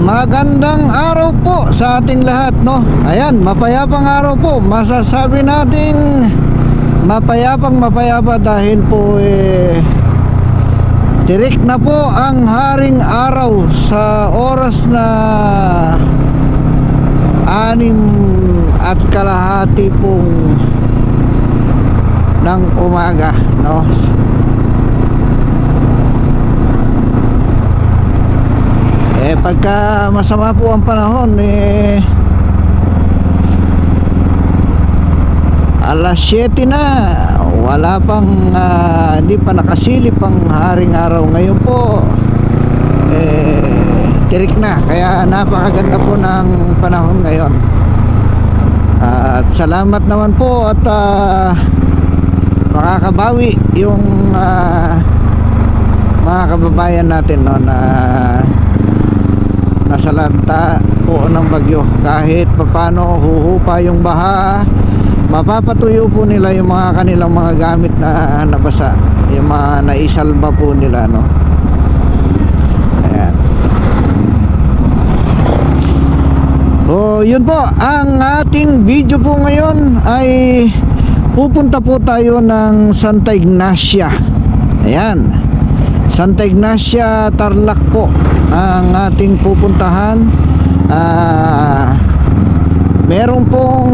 Magandang araw po sa ating lahat, no? Ayan, mapayapang araw po. Masasabi natin mapayapa dahil po tirik na po ang haring araw sa oras na 6:30 pong ng umaga, no? Pagka masama po ang panahon, alas 7 na, wala pang hindi pa nakasilip ang haring araw. Ngayon po tirik na, kaya napakaganda po ng panahon ngayon. At salamat naman po at makakabawi yung mga kababayan natin, no, na nasalanta po ng bagyo. Kahit papano huhupa yung baha, mapapatuyo po nila yung mga kanilang mga gamit na nabasa, yung mga naisalba po nila, no? Ayan. So yun po ang ating video po ngayon, ay pupunta po tayo ng Santa Ignacia. Ayan, Santa Ignacia, Tarlac po ang ating pupuntahan. Meron pong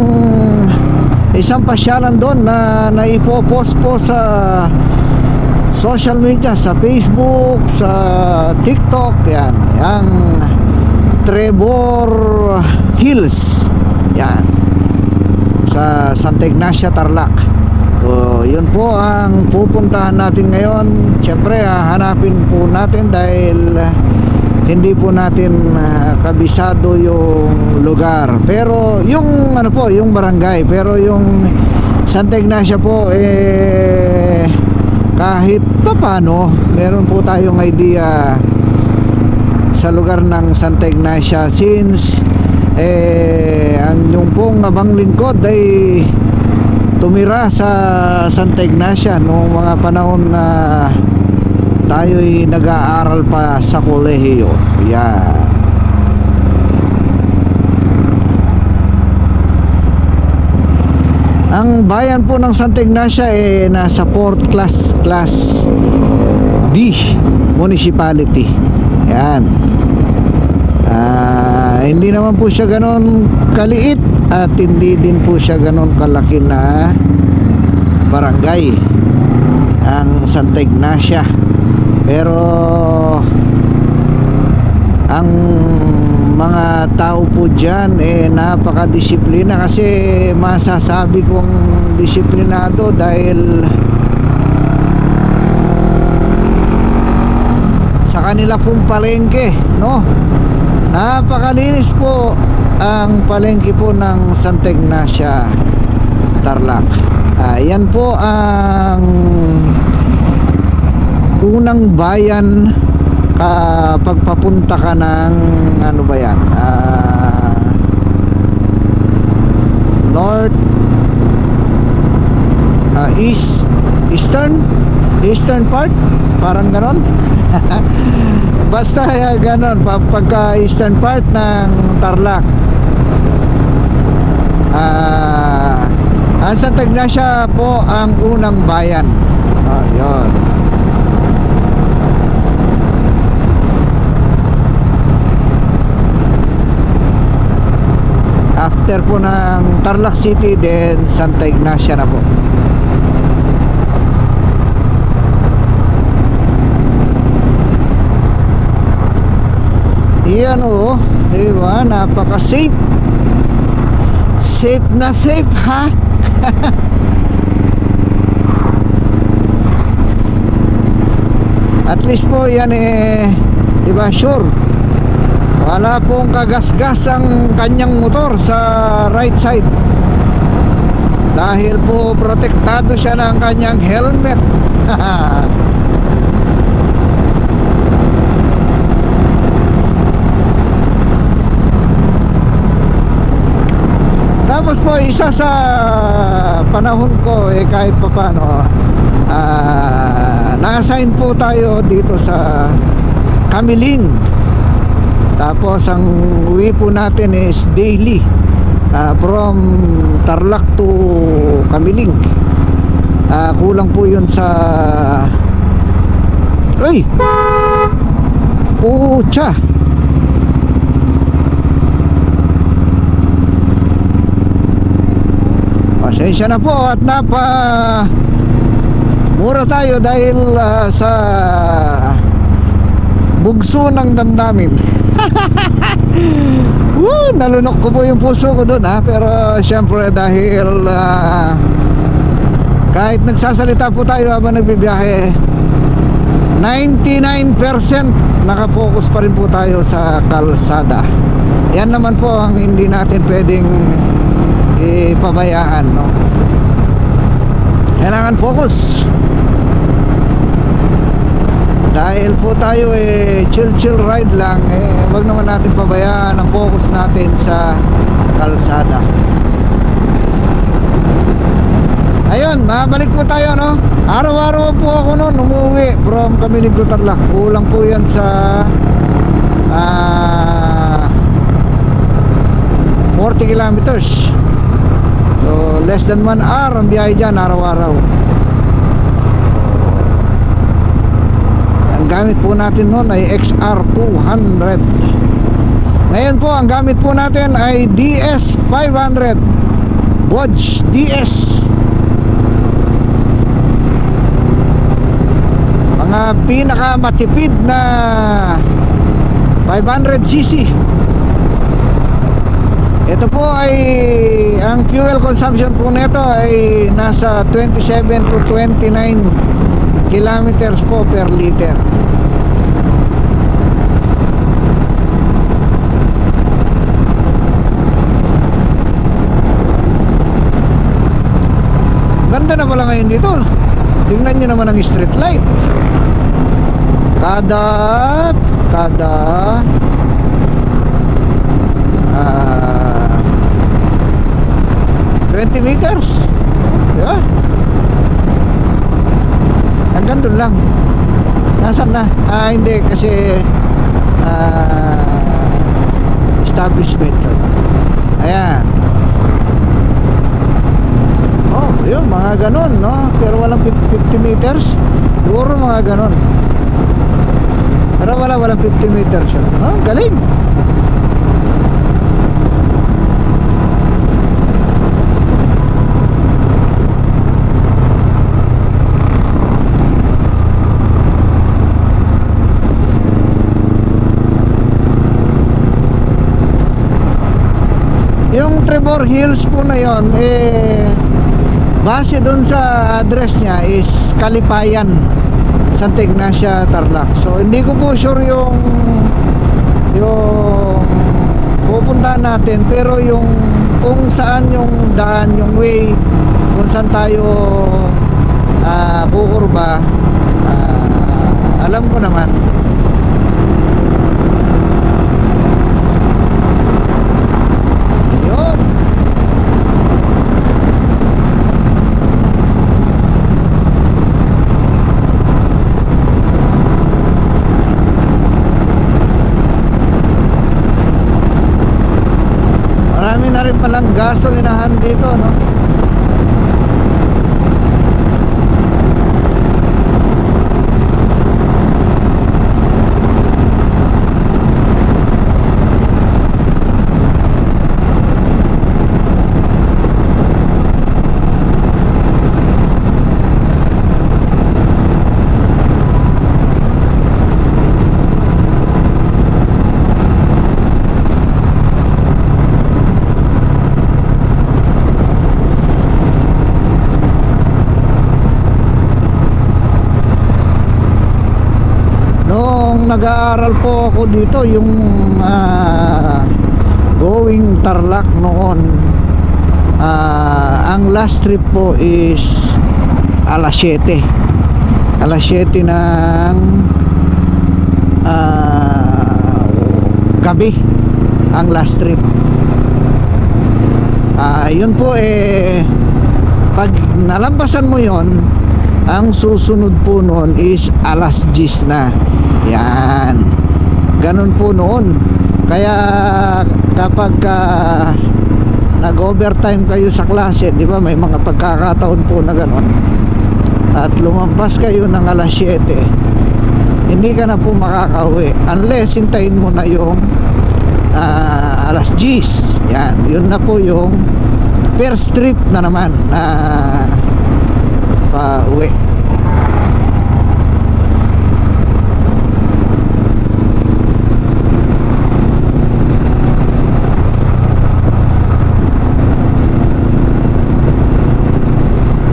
isang pasyalan doon na naipopost po sa social media, sa Facebook, sa TikTok. Yan, ang Trevor Hills, yan, sa Santa Ignacia, Tarlac. So yun po ang pupuntahan natin ngayon. Siyempre hanapin po natin dahil hindi po natin kabisado yung lugar. Pero yung ano po, yung barangay, pero yung Santa Ignacia po kahit paano meron po tayong idea sa lugar ng Santa Ignacia, since ang yung pong abang lingkod ay tumira sa Santa Ignacia noong mga panahon na tayo'y nag-aaral pa sa kolehiyo. Yan. Ang bayan po ng Santa Ignacia nasa 4th class D municipality. Yan. Hindi naman po siya ganon kaliit at hindi din po siya ganon kalaki na barangay ang Santa Ignacia. Pero ang mga tao po dyan napakadisiplina, kasi masasabi kong disiplinado dahil sa kanila pong palengke, no? Napakalinis po ang palengke po ng Santa Ignacia, Tarlac. Yan po ang unang bayan kapag papunta ka ng ano ba yan, north, eastern part, parang ganon. Basta ganon, pagka eastern part ng Tarlac. Ang Santa Ignacia po ang unang bayan. Yun. After po ng Tarlac City, then Santa Ignacia na po. Yan o, diba? Napaka-safe. Safe na safe, ha? At least po yan diba, sure, wala pong kagasgas ang kanyang motor sa right side, dahil po protektado siya ng kanyang helmet. Tapos po, isa sa panahon ko kahit pa paano, na-assign po tayo dito sa Kamiling, Tapos ang uwi po natin is daily, from Tarlac to Kamiling. Kulang po yun sa... Uy! Pucha! Pasensya na po at mura tayo dahil sa bugso ng damdamin. Woo, nalunok ko po yung puso ko doon, pero syempre dahil kahit nagsasalita po tayo habang nagbibiyahe, 99% nakafocus pa rin po tayo sa kalsada. Yan naman po ang hindi natin pwedeng ipabayaan, no? Kailangan focus. Dahil po tayo chill ride lang, wag naman natin pabayaan ang focus natin sa kalsada. Ayun, mabalik po tayo, no? Araw-araw po ako noon umuwi from Kamiling to Tarlac. Kulang po yan sa 40 kilometers. So less than 1 hour ang biyahe dyan araw-araw. Ang gamit po natin noon ay XR200. Ngayon po ang gamit po natin ay DS500 Bosch DS. Mga pinakamatipid na 500cc. Ito po ay ang fuel consumption po nito ay nasa 27 to 29 kilometers po per liter. Ganda na pala ngayon dito. Tingnan nyo naman ang street light. Kada 20 meters, diba? Hanggang doon lang. Nasaan na? Hindi kasi establishment. Ayan. Oh, yun, mga ganon, no? Pero walang 50 meters. Siguro mga ganon. Pero walang 50 meters yun. Oh, galing. Yung Trevor Hills po na yon, base doon sa address niya is Kalipayan, Santa Ignacia, Tarlac. So hindi ko po sure yung pupuntahan natin, pero yung kung saan yung daan, yung way kung saan tayo kukurba, alam ko naman. Marami na rin palang gasolinahan dito, no? Nag-aaral po ako dito, yung going Tarlac noon, ang last trip po is alas 7 ng gabi ang last trip. Yun po pag nalampasan mo yon, ang susunod po noon is alas 10 na. Yan, ganun po noon. Kaya kapag nag-overtime kayo sa klase, di ba, may mga pagkakataon po na gano'n, at lumampas kayo ng alas 7, hindi ka na po makakauwi unless hintayin mo na yung alas 10. Yan, yun na po yung first trip na naman na pa-uwi.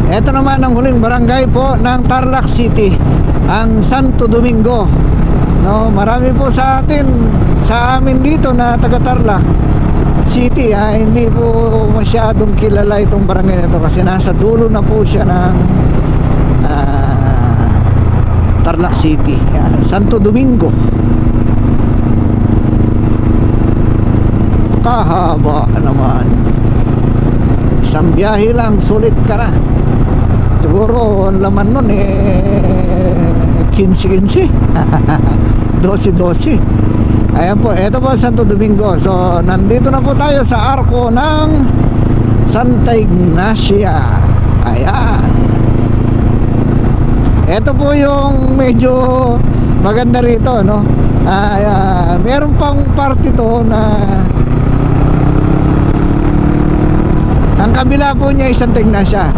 Ito naman ang huling barangay po ng Tarlac City, ang Santo Domingo. No, marami po sa amin dito na taga Tarlac City, hindi po masyadong kilala itong barangay na ito kasi nasa dulo na po siya ng Tarlac City. Yan, Santo Domingo. Kahaba naman. Isang biyahe lang, sulit ka na. Siguro ang laman nun 15-15 12-12. Ayan po, ito po Santo Domingo. So nandito na po tayo sa arko ng Santa Ignacia. Ayan, ito po yung medyo maganda rito, no? Meron pang party to na ang kabila po niya ay Santa Ignacia,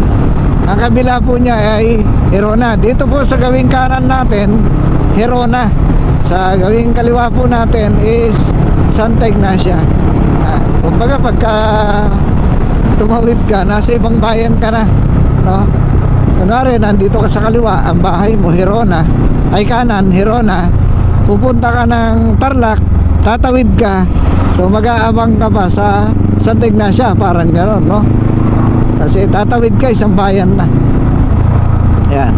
ang kabila po niya ay Herona. Dito po sa gawing kanan natin, Herona. Sa gawing kaliwa po natin is Santa Ignacia. Kumbaga pagka tumawid ka, nasa ibang bayan ka na, no? Kunwari, nandito ka sa kaliwa, ang bahay mo Herona, ay kanan, Herona. Pupunta ka ng Tarlac, tatawid ka, so mag-aabang ka pa sa Santa Ignacia, parang gano'n, no? Kasi tatawid ka, isang bayan na. Yan.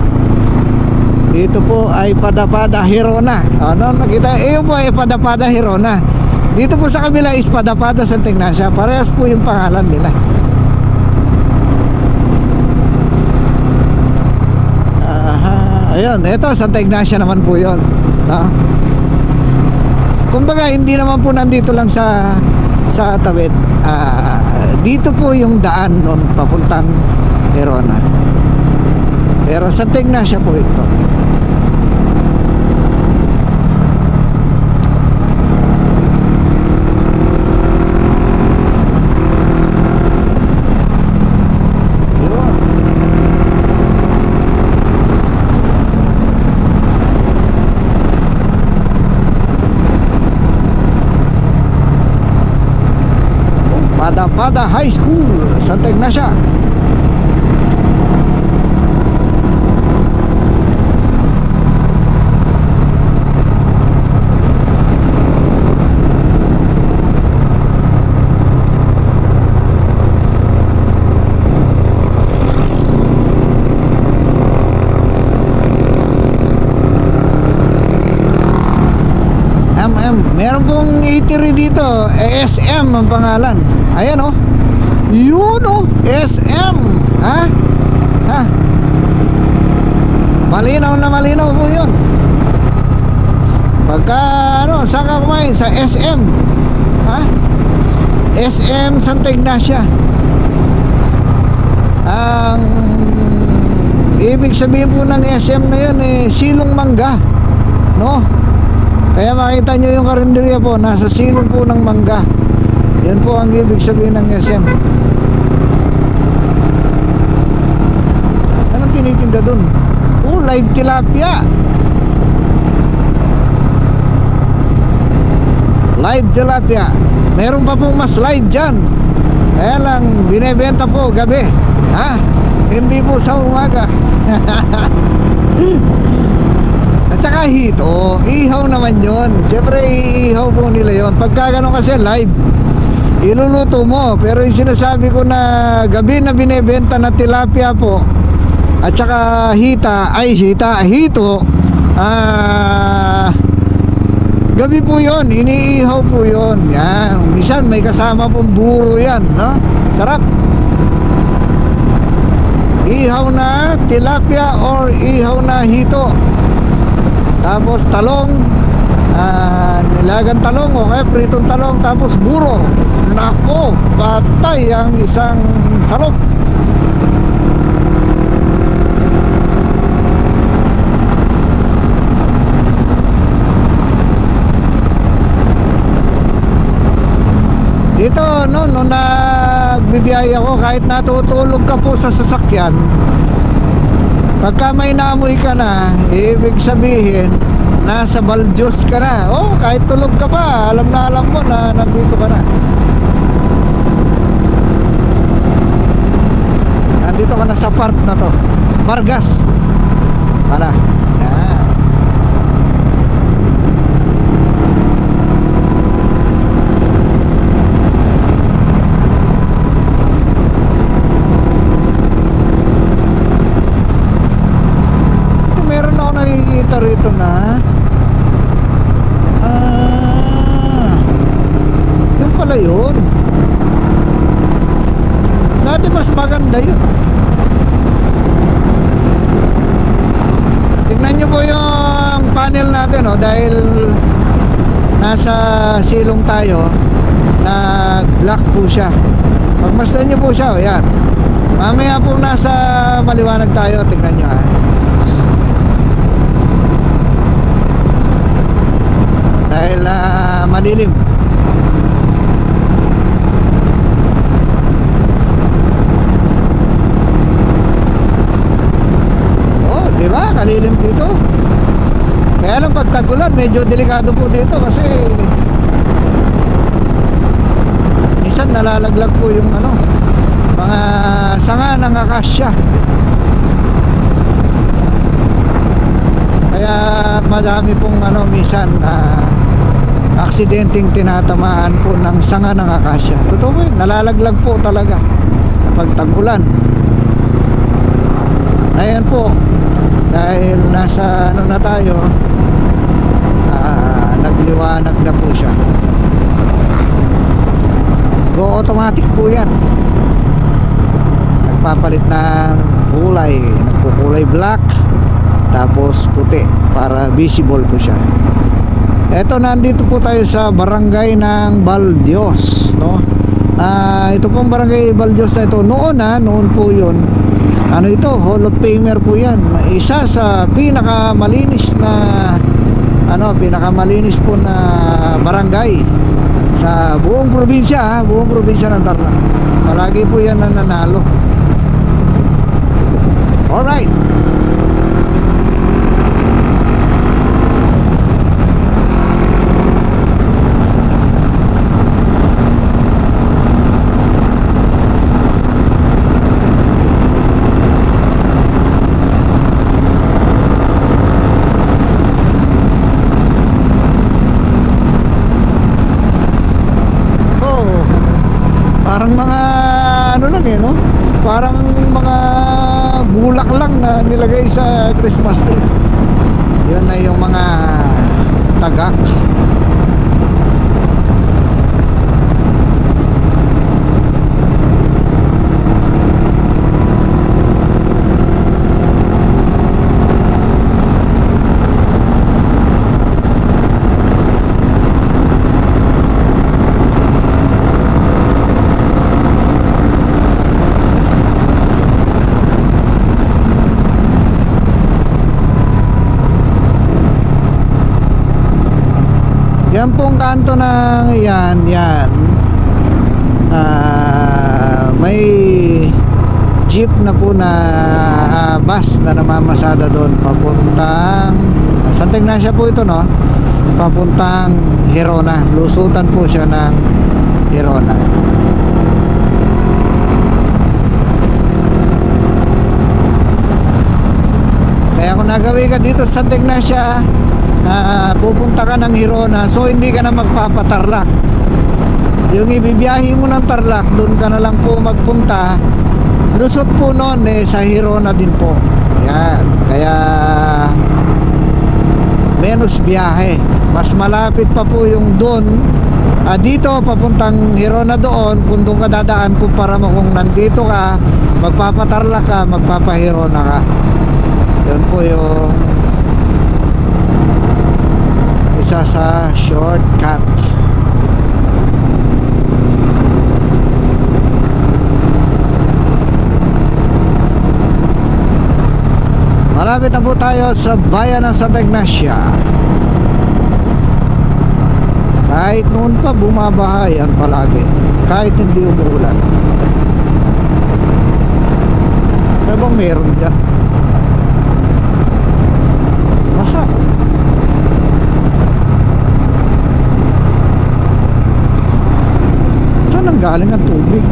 Dito po ay Padapada Herona. Ano, nakita? Yun po ay Padapada Herona. Dito po sa kabila is Padapada Santa Ignacia. Parehas po yung pangalan nila. Ayun, ito Santa Ignacia naman po yun, no? Kumbaga hindi naman po nandito lang sa tawid. Dito po yung daan nun papuntang Herona. Pero Santa Ignacia po ito. Padapada High School, Santa Ignacia. Meron pong eatery dito, SM ang pangalan. Ayan oh. Yun oh, SM. Ha? Malinaw na malinaw po yun. Pagka saan ka kumain? Sa SM. SM Santa Ignacia. Ang ibig sabihin po ng SM na yun silong mangga, no? Kaya makita nyo yung karinderya po, nasa silong po ng mangga. Yan po ang ibig sabihin ng SM. Anong tinitinda dun? Live tilapia. Live tilapia. Meron pa pong mas live dyan. Kaya lang, binebenta po gabi. Hindi po sa umaga. At saka hito, ihaw naman yun. Siyempre ihaw po nila yun. Pagka ganun kasi live, iluluto mo. Pero yung sinasabi ko na gabi na binebenta na tilapia po, at saka hito, gabi po yun, iniihaw po yun. Yan, minsan may kasama pong buro yan, no? Sarap. Ihaw na tilapia or ihaw na hito. Tapos talong, nilagang talong o kaya pritong talong tapos buro. Nako, patay ang isang salop. Dito no, nung nagbibiyaya ako, kahit natutulog ka po sa sasakyan, pagka may naamoy ka na, ibig sabihin nasa Baldyos ka na. Oh, kahit tulog ka pa, alam na alam mo na nandito ka na. Nandito ka na sa part na to, Vargas pala. Yan. Meron ako nakikita rito na yun pala yun. Dati mas maganda yun. Tignan nyo po yung panel natin, oh, dahil nasa silong tayo, nag black po siya. Pagmasdan nyo po siya, oh, yan. Mamaya po nasa maliwanag tayo, tignan nyo, ha. Dahil malilim. Oh, di ba? Kalilim dito. Kaya lang pag tag-ulan, medyo delikado po dito kasi minsan nalalaglag po yung ano, mga sanga ng akasya. Kaya madami pong ano minsan aksidenteng tinatamaan po ng sanga ng akasya. Totoo po yun, nalalaglag po talaga kapag tag-ulan. Ayan po, dahil nasa ano na tayo, nagliwanag na po siya. Go automatic po yan. Nagpapalit ng kulay, nagkukulay black tapos puti para visible po siya. Eto, nandito po tayo sa barangay ng Baldyos, no? Ito pong barangay Baldyos na ito, noon po yun. Ano ito, Hall of Famer po yan. Isa sa pinakamalinis na pinakamalinis po na barangay sa buong probinsya, buong probinsya ng Tarlac. Palagi po yan nananalo. Alright. Parang mga ano lang no? Parang mga bulak lang na nilagay sa Christmas tree. Yun na yung mga tagak. Yan pong kanto ng yan may jeep na po na bus na namamasada doon papuntang Santa Ignacia po ito, no? Papuntang Hirona. Lusutan po siya ng Hirona. Kaya kung nagawi ka dito sa Santa Ignacia, pupunta ka ng Hirona, so hindi ka na magpapatarlak. Yung ibibiyahe mo ng Tarlac, doon ka na lang po magpunta. Lusot po noon sa Hirona din po. Ayan, kaya menos biyahe. Mas malapit pa po yung doon dito papuntang Hirona doon, kung doon ka dadaan kumpara mo kung nandito ka, magpapatarlak ka, magpapahirona ka. Yun po yung isa sa shortcut. Malapit na po tayo sa bayan ng Santa Ignacia. Kahit noon pa bumabaha yan palagi, kahit hindi umuulan. Ano bang meron dyan? Basa. Saan ang galing ang tubig?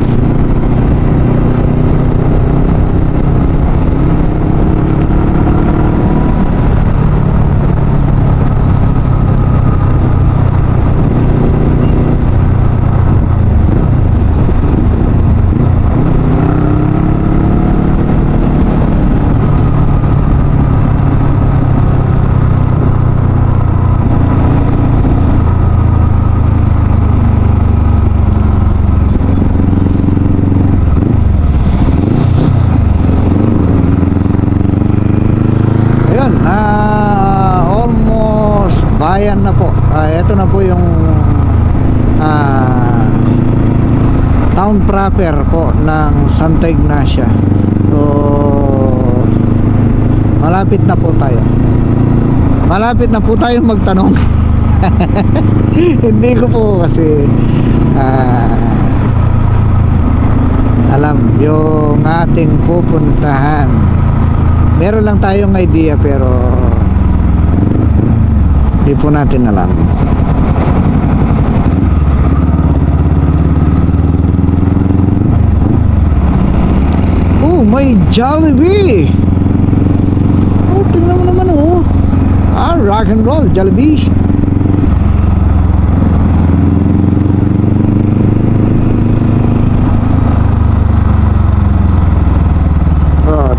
Almost bayan na po. Ito na po yung town proper po ng Santa Ignacia. So malapit na po tayo. Malapit na po tayo magtanong. Hindi ko po kasi alam yung ating pupuntahan. Meron lang tayong idea pero hindi po natin alam. Oh, may Jollibee! Oh, tingnan mo naman oh. Rock and roll, Jollibee.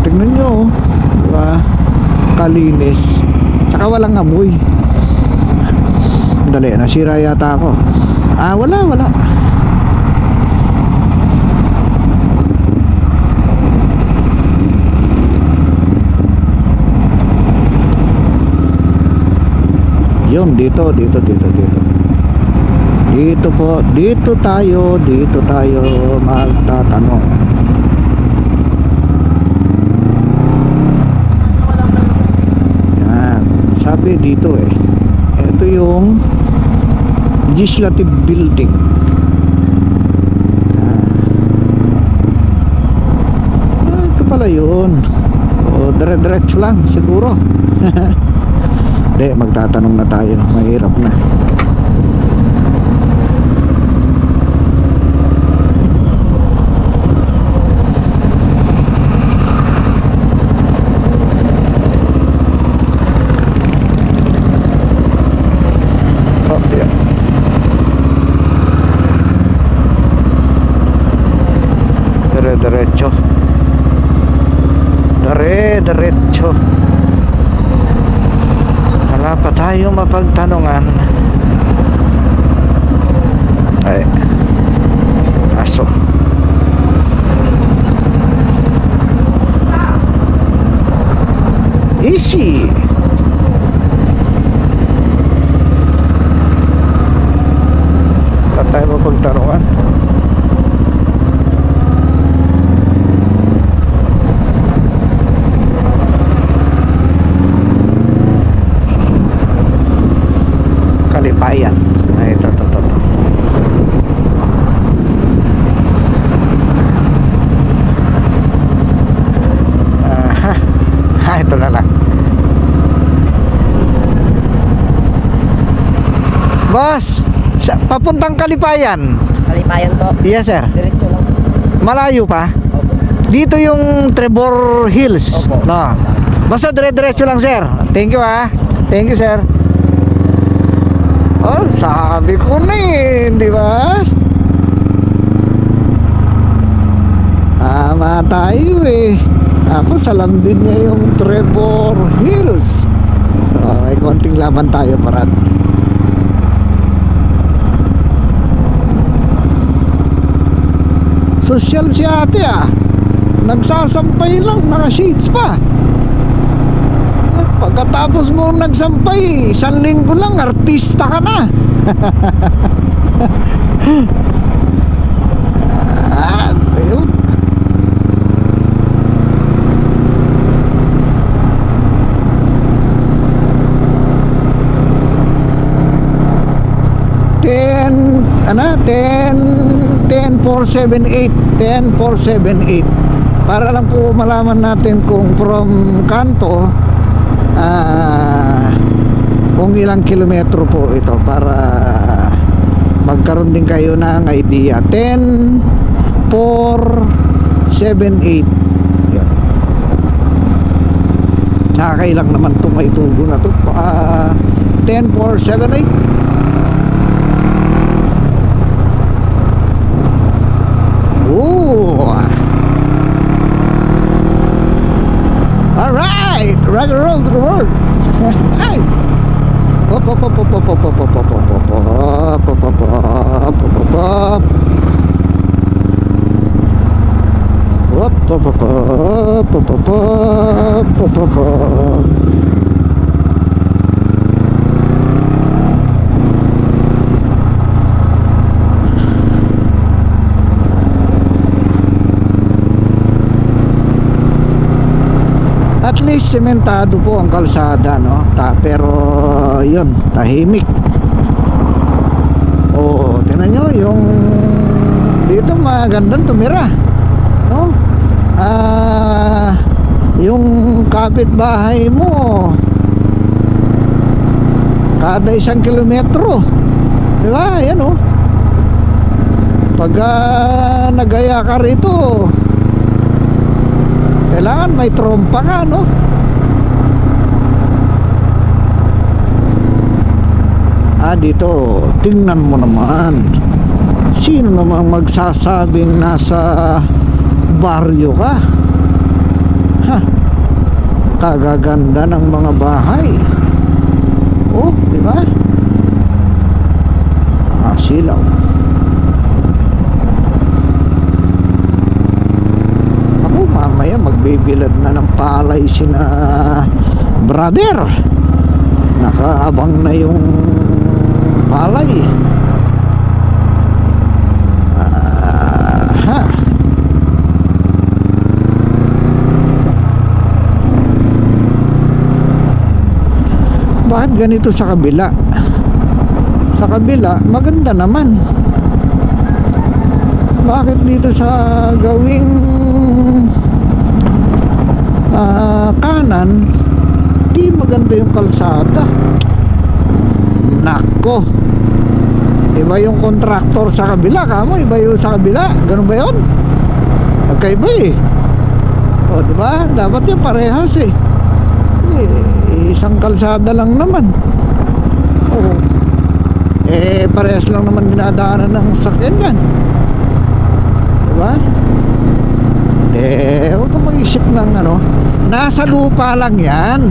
Tingnan nyo oh. Diba? Kalinis. Saka walang amoy. Dali, nasira yata ako. Wala. Yun, dito. Dito po, dito tayo magtatanong. Sabi dito ito yung legislative building. Ito pala yun. Dire-diretso lang siguro. Hindi, magtatanong na tayo. Mahirap na. Diretso. Wala pa tayo mapagtanungan. Aso. Easy. Wala tayo mapagtanungan. Kalipayan. Ito. Ito na lang. Boss, papuntang Kalipayan. Kalipayan po. Yes, sir. Diretso lang. Malayo pa? Opo. Dito yung Trevor Hills. Opo. No. Basta diretso lang, sir. Thank you, ha. Thank you, sir. Oh, sabi ko na di ba? Tama tayo Tapos alam din niya yung Trevor Hills. May konting laban tayo, Parad. Social si ate Nagsasampay lang, naka-shades pa. Pagkatapos mo nagsampay, 1 linggo lang, artista ka na. Ayun. Ten 478 para lang po malaman natin kung from Kanto kung ilang kilometro po ito para magkaroon din kayo ng idea. 10,478. Yan. Nakakailang naman itong may tubo na ito. 10,478. Alright, rock and roll to the world. Hi. Hop hop hop hop hop hop hop hop hop hop hop hop hop hop hop. Hop hop hop hop hop hop hop hop. At least sementado po ang kalsada, no? Pero yun, tahimik. Oo, tingnan nyo yung dito magandang tumira, no? Yung kapitbahay mo kada 1 kilometro, di ba? Yan, oh. Pag nagaya ka rito, kailangan may trompa ka, no? Dito, tingnan mo naman. Sino namang magsasabing nasa baryo ka? Ha? Kagaganda ng mga bahay. Oh, di ba? Silaw. Mamaya magbibilad na ng palay sina brother. Nakaabang na yung palay. Bakit ganito sa kabila? Sa kabila maganda naman. Bakit dito sa gawing kanan di maganda yung kalsada? Nako, iba yung kontraktor sa kabila, kamo iba yung sa kabila, ganun ba yun? Magkaiba eh. O diba, dapat yung parehas eh. Isang kalsada lang naman. O parehas lang naman dinadaanan ng sakyan yan, diba? Huwag kang mag-isip ng ano, nasa lupa lang yan.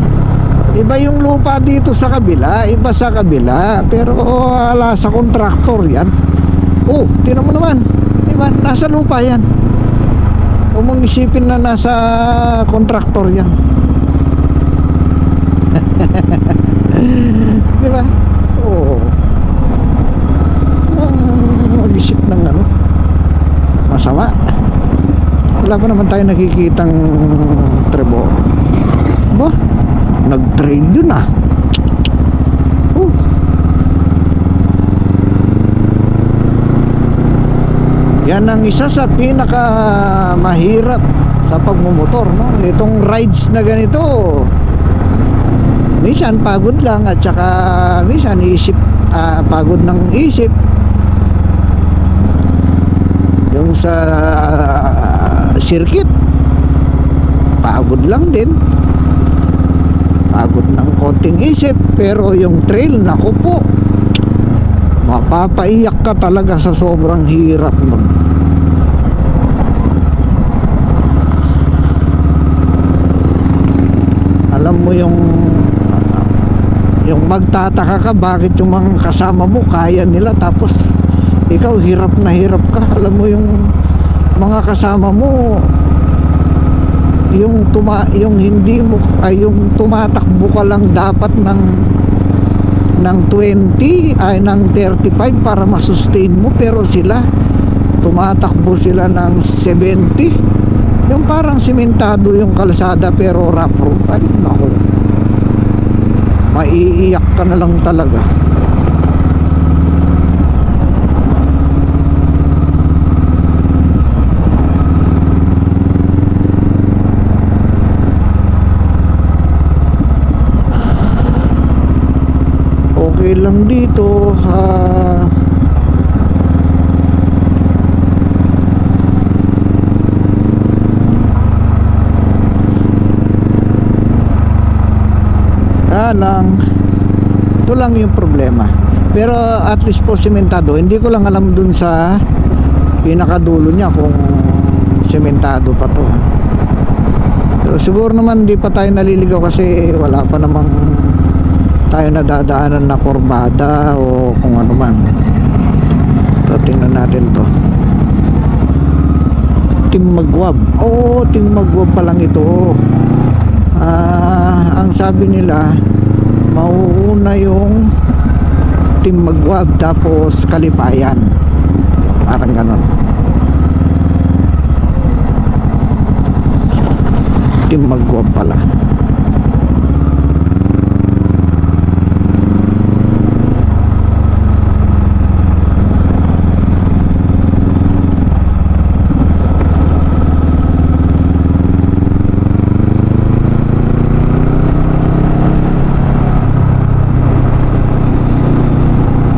Iba yung lupa dito sa kabila, iba sa kabila, pero ala sa kontraktor yan. Oh, tingnan mo naman, diba? Nasa lupa yan. Huwag mong isipin na nasa kontraktor yan. Diba? Oo. Mag-isip ng ano, masama. Wala pa naman tayo nakikitang trebo. Ba? Nag-trail yun ah. Yan ang isa sa pinaka mahirap sa pagmumotor, no? Itong rides na ganito, minsan pagod lang at saka minsan isip, pagod ng isip. Yung sa circuit, pagod lang din, pagod ng konting isip. Pero yung trail, naku po, mapapaiyak ka talaga sa sobrang hirap mo. Alam mo yung magtataka ka bakit yung mga kasama mo kaya nila tapos ikaw hirap na hirap ka. Alam mo yung mga kasama mo yung hindi mo ay yung tumatakbo ka lang dapat ng 20 ay ng 35 para masustain mo, pero sila tumatakbo sila ng 70, yung parang simentado yung kalsada pero rough road. Ay nako, maiiyak ka na lang talaga. Okay lang dito, lang ito lang yung problema, pero at least po sementado. Hindi ko lang alam dun sa pinakadulo niya kung sementado pa to, pero siguro naman di pa tayo naliligaw kasi wala pa namang tayo nadadaanan na kurbada o kung ano man. So tingnan natin to, Timmagwab. Timmagwab pa lang ito. Ang sabi nila mauuna yung Timmagwab tapos Kalipayan, parang ganon. Timmagwab pala.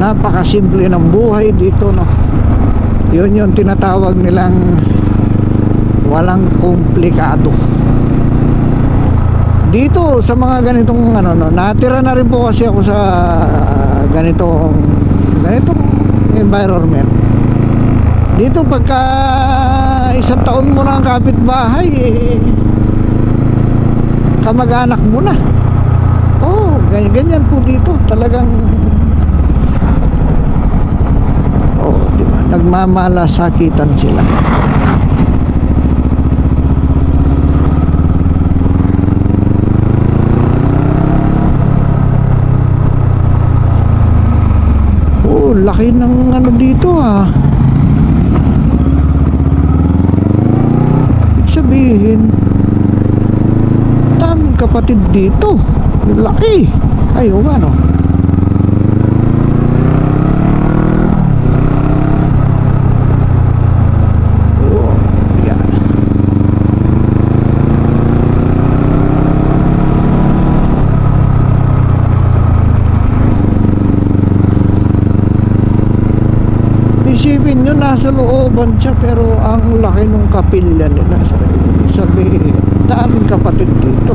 Napakasimple ng buhay dito, no? Yun yung tinatawag nilang walang komplikado. Dito sa mga ganitong natira na rin po kasi ako sa ganitong environment. Dito pagka isang taon mo na ang kapitbahay, kamag-anak mo na. Ganyan po dito. Talagang diba? Nagmamalasakitan sila. Laki ng dito Ibig sabihin daming kapatid dito. Laki. Ayo isipin nyo, nasa looban siya pero ang laki ng kapilya nila. Sabihin, daming kapatid dito.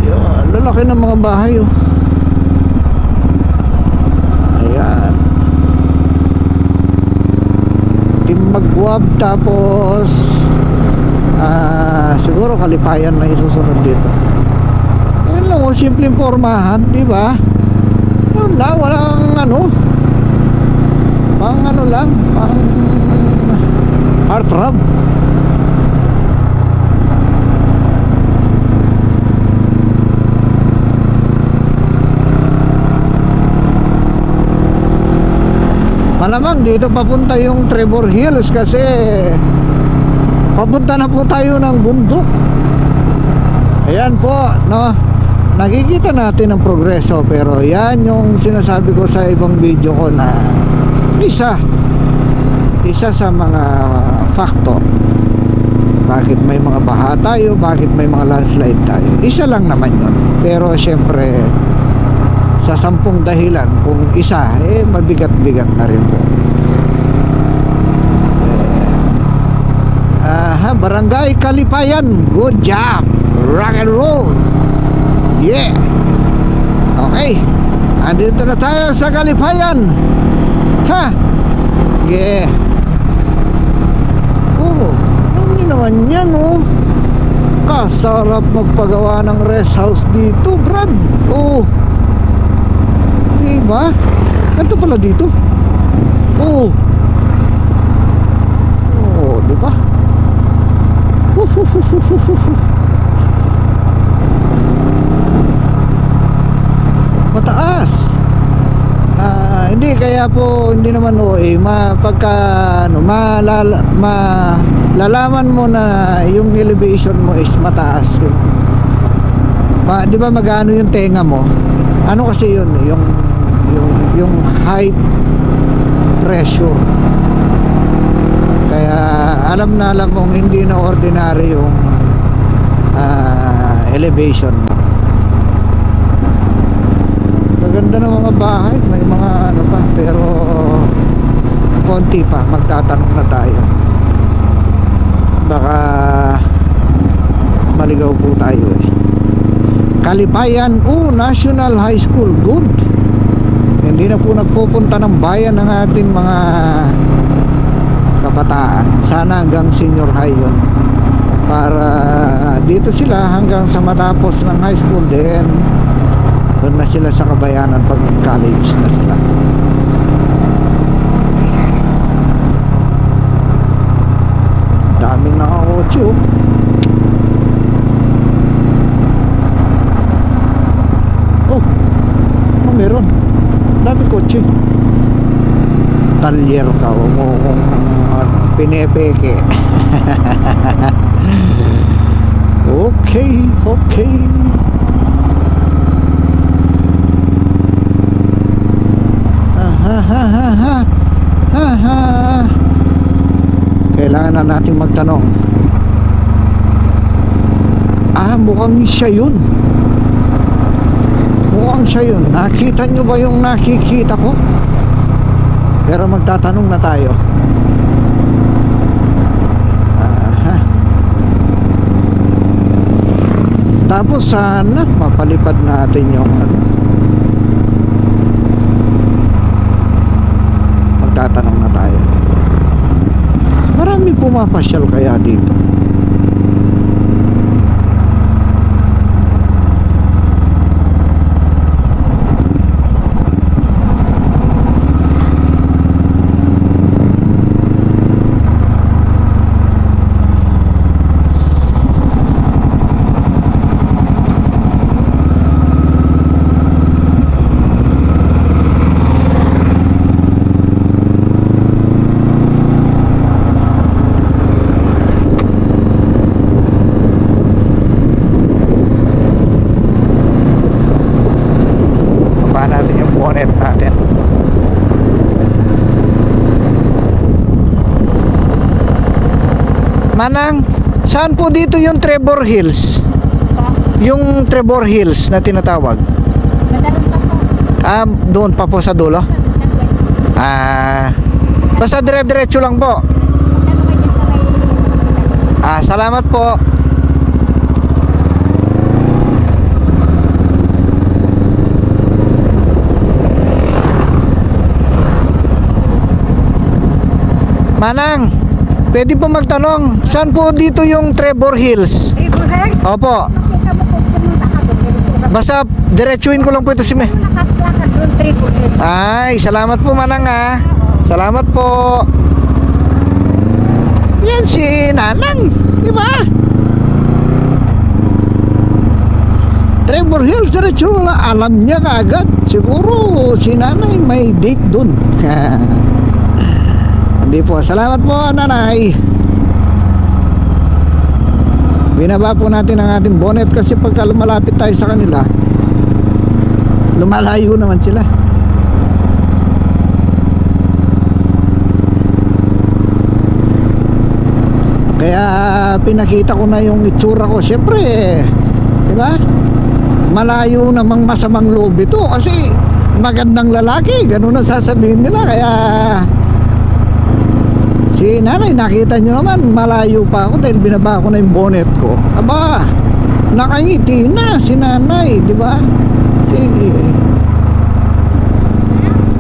Ayun, lalaki ng mga bahay ayan, Timmagwab tapos siguro Kalipayan na isusunod dito. Ayun lang, simpleng pormahan, diba? Walang pang pang heartthrob. Malamang dito papunta yung Trevor Hills kasi papunta na po tayo ng bundok. Ayan po, nakikita natin ang progreso, pero yan yung sinasabi ko sa ibang video ko na isa sa mga factor bakit may mga baha tayo, bakit may mga landslide tayo. Isa lang naman yun, pero syempre sa 10 dahilan kung isa, mabigat-bigat na rin po. Barangay Kalipayan, good job, rock and roll, yeah. Okay, andito na tayo sa Kalipayan. Yeah. Ano naman yan, kasarap magpagawa ng rest house dito, Brad. Diba? Ganito pala dito. Diba? Mataas. Hindi kaya po hindi naman pagka malalaman mo na yung elevation mo is mataas. Di ba magano yung tenga mo? Ano kasi yun, yung height pressure. Kaya alam mong hindi na ordinary yung elevation mo. Maganda ng mga bahay, may mga ano pa, pero konti pa, magtatanong na tayo. Baka maligaw po tayo Kalipayan National High School, good. Hindi na po nagpupunta ng bayan ng ating mga kabataan. Sana hanggang senior high yun, para dito sila hanggang sa matapos ng high school, then doon na sila sa kabayanan pag college na sila. Daming nakakotse meron. Dami kotse. Talyer ka mo kung pinepeke. Okay. Kailangan na nating magtanong. Mukhang siya yun. Nakita nyo ba yung nakikita ko? Pero magtatanong na tayo. Tapos sana mapalipad natin yung magtatanong na tayo. Marami pumapasyal kaya dito. Natin. Manang, saan po dito yung Trevor Hills? Yung Trevor Hills na tinatawag? Doon pa po sa dulo? Basta dire-diretso lang po. Salamat po. Manang, pwede po magtanong, saan po dito yung Trevor Hills? Trevor Hills? Opo. Basta diretsuin ko lang po ito si Ay, salamat po Manang Salamat po. Yan si Nanang, di ba? Trevor Hills, diretso lang. Alam niya kaagad. Siguro si Nanay may date dun. Hindi po. Salamat po, Nanay. Binaba po natin ang ating bonnet kasi pagka lumalapit tayo sa kanila, lumalayo naman sila. Kaya pinakita ko na yung itsura ko. Siyempre, di ba? Malayo namang masamang loob ito kasi magandang lalaki. Ganun ang sasabihin nila. Kaya si Nanay, nakita nyo naman, malayo pa ako dahil binaba ko na yung bonnet ko. Aba, nakangiti na si Nanay, di ba? Sige.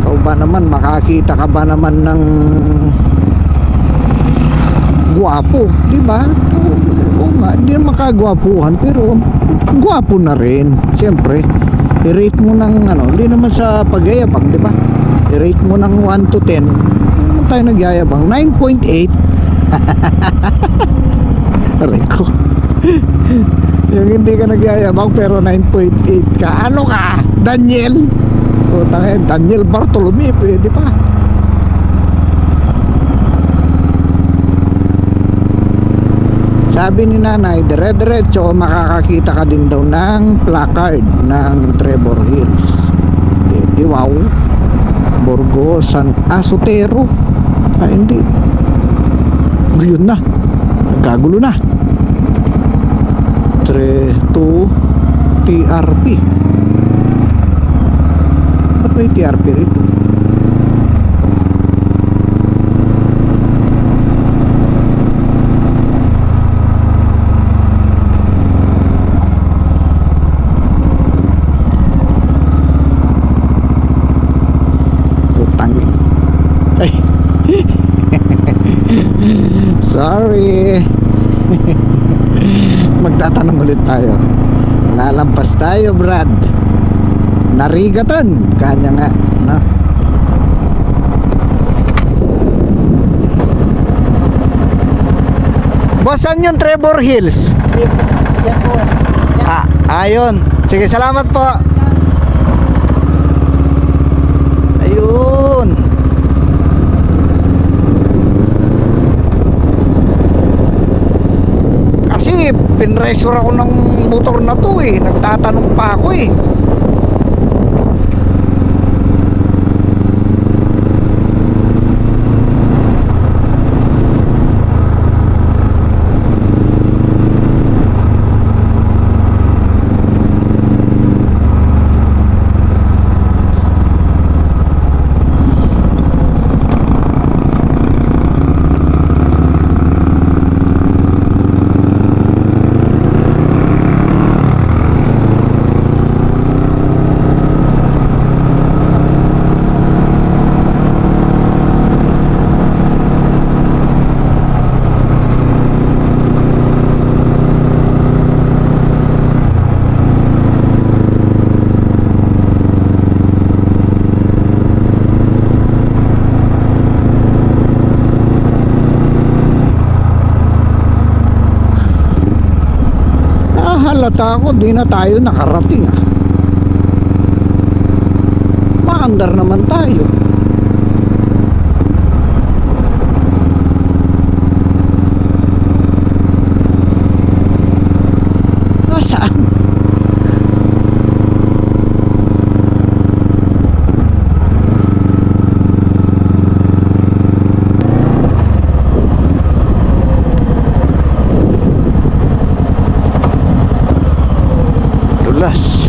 Ikaw ba naman, makakita ka ba naman ng guwapo, di ba? Oo nga, hindi naman kagwapuhan, pero guwapo na rin. Siyempre, i-rate mo ng hindi naman sa pagyayabang, di ba? I-rate mo ng 1 to 10. Tayo nagyayabang 9.8. Aray ko. Yung hindi ka nagyayabang pero 9.8 ka. Ano ka? Daniel? Putang ina, Daniel Bartolome, pwede pa. Sabi ni nanay, dire-diretso makakakita ka din daw ng placard ng Trevor Hills. Di wow. Burgos, San Asotero. Hindi. Yun na. Nagkagulo na. 2 TRP. Ba't may TRP rito? Ay. Sorry. Magtatanong ulit tayo. Lalampas tayo, Brad. Narigatan. Kanya nga, no? Boss, saan yung Trevor Hills? Yan po. Ayun. Sige, salamat po. Ayun. Kasi pinresure ako ng motor na to eh. Nagtatanong pa ako eh. Halata ako, di na tayo nakarating ah. Maandar naman tayo. Nasaan? Dulas.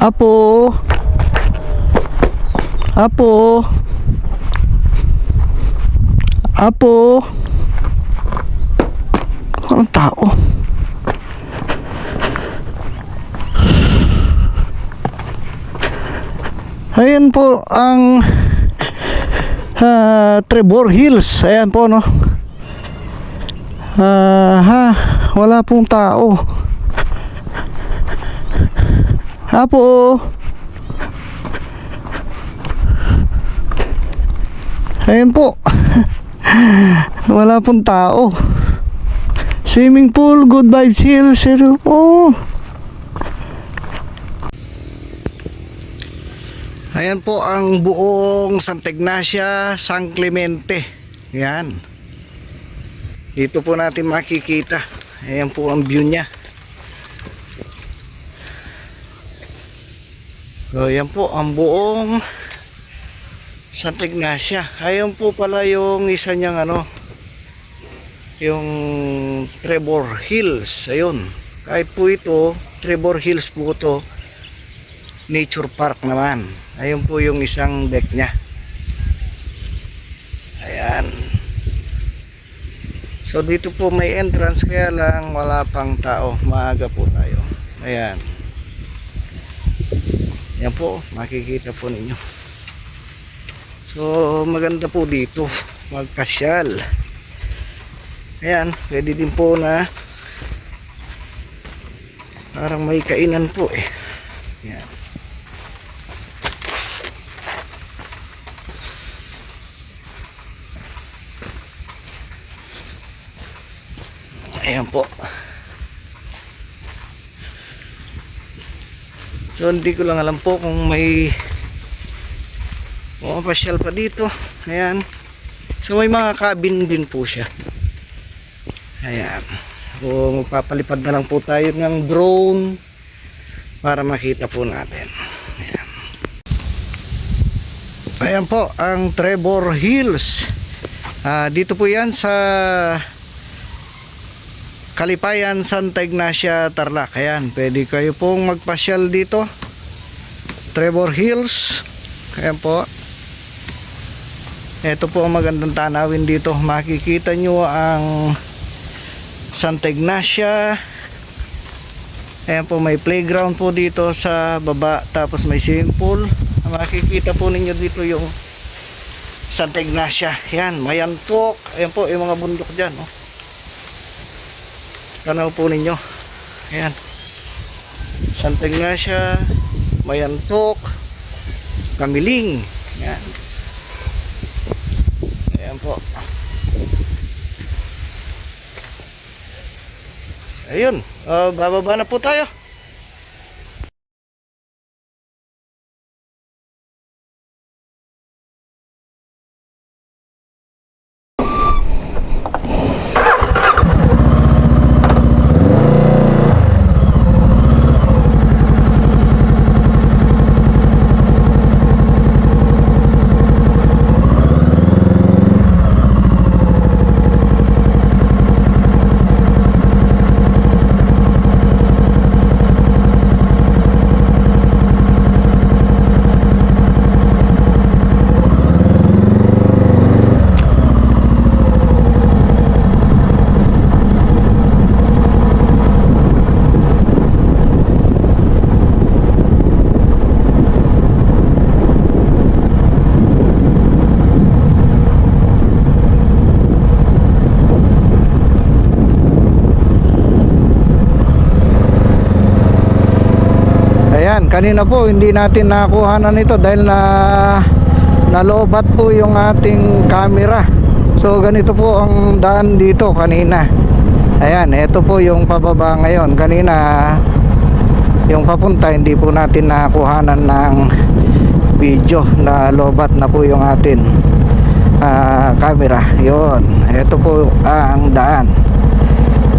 Apo. Apo. Apo. Ang tao. Ayan po ang Trevor Hills. Ayan po, no. Wala pong tao. Apo. Ayan po. Wala pong tao. Swimming pool, good vibes hill, zero. Oh. Ayan po ang buong Santa Ignacia, San Clemente. Ayan. Dito po natin makikita. Ayan po ang view niya. So, ayan po ang buong Santa Ignacia. Ayan po pala yung isa niyang ano, yung Trevor Hills. Ayun. Kahit po ito, Trevor Hills po ito, Nature Park naman. Ayun po yung isang deck niya. Ayan. So dito po may entrance, kaya lang wala pang tao. Maaga po tayo. Ayan. Ayan po, makikita po ninyo. So maganda po dito magpasyal. Ayan, pwede din po na parang may kainan po eh. Ayan. Ayan po. So hindi ko lang alam po kung may pasyal pa dito. Ayan. So may mga cabin din po siya. Ayan. So magpapalipad na lang po tayo ng drone para makita po natin. Ayan. Ayan po ang Trevor Hills. Dito po yan sa Kalipayan, Santa Ignacia, Tarlac. Ayan, pwede kayo pong magpasyal dito. Trevor Hills. Ayan po. Ito po ang magandang tanawin dito. Makikita nyo ang Santa Ignacia. Ayan po, may playground po dito sa baba. Tapos may swimming pool. Makikita po ninyo dito yung Santa Ignacia. Ayan, Mayantok. Ayan po, yung mga bundok dyan. Oh. Tanaw po ninyo. Ayan. Santa Ignacia, Mayantok, Kamiling. Ayan. Ayan po. Ayun. Bababa na po tayo. Kanina po hindi natin nakuhanan ito dahil nalobat po yung ating camera. So ganito po ang daan dito kanina. Ayan, ito po yung pababa ngayon. Kanina yung papunta hindi po natin nakuhanan ng video. Nalobat na po yung ating camera. Yun, ito po ang daan.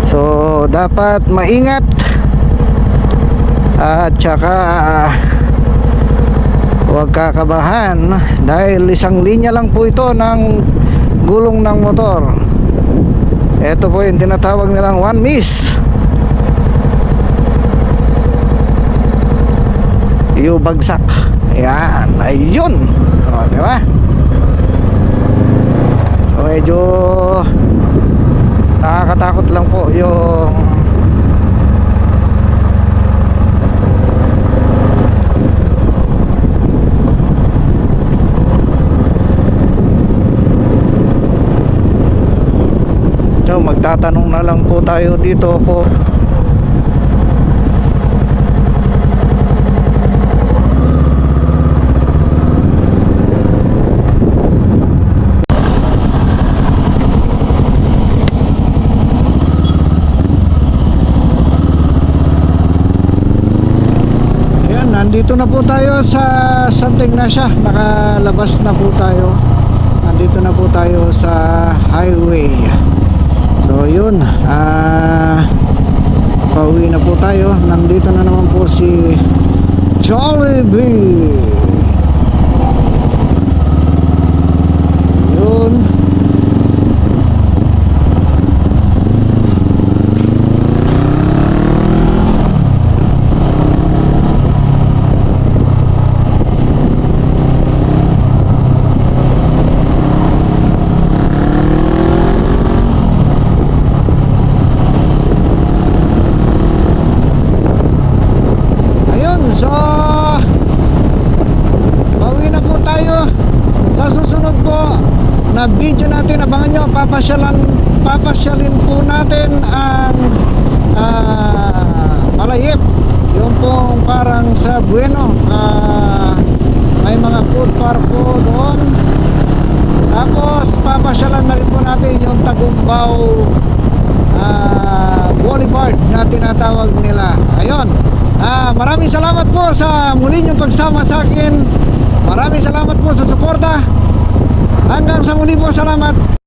So dapat maingat. At saka huwag kakabahan dahil isang linya lang po ito ng gulong ng motor. Ito po yung tinatawag nilang one miss. Yung bagsak. Ayan, ayun. O, diba? So medyo nakakatakot lang po yung magtatanong na lang po tayo dito po. na po tayo sa Santa Ignacia. Nakalabas na po tayo. Nandito na po tayo sa highway. So yun, pauwi na po tayo. Nandito na naman po si Jollibee. Yun. So, pauwi na po tayo. Sa susunod po na video natin, abangan nyo, papasyalin po natin ang Malayip. Yung pong parang sa Bueno, may mga food park po doon. Tapos papasyalan na rin po natin yung Tagumbao Boulevard na tinatawag nila. Ayun. Maraming salamat po sa muli niyong pagsama sa akin. Maraming salamat po sa suporta. Hanggang sa muli po, salamat.